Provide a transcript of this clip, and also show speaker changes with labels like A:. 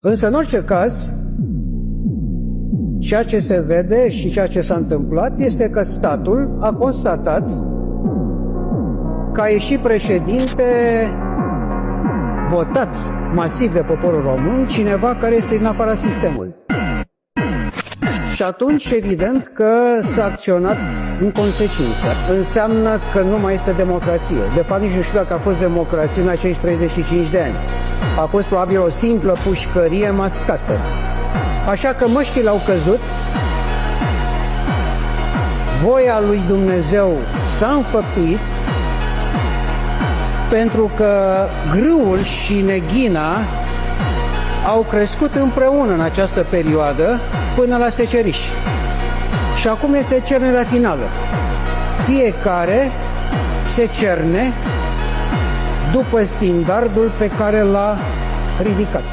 A: Însă, în orice caz, ceea ce se vede și ceea ce s-a întâmplat este că statul a constatat că a ieșit președinte votat masiv de poporul român, cineva care este din afara sistemului. Și atunci, evident că s-a acționat în consecință. Înseamnă că nu mai este democrație. De fapt, nici nu știu dacă a fost democrație în acești 35 de ani. A fost probabil o simplă pușcărie mascată. Așa că măștile au căzut, voia lui Dumnezeu s-a înfăptuit, pentru că grâul și neghina au crescut împreună în această perioadă până la seceriș. Și acum este cernerea finală. Fiecare se cerne după standardul pe care l-a ridicat.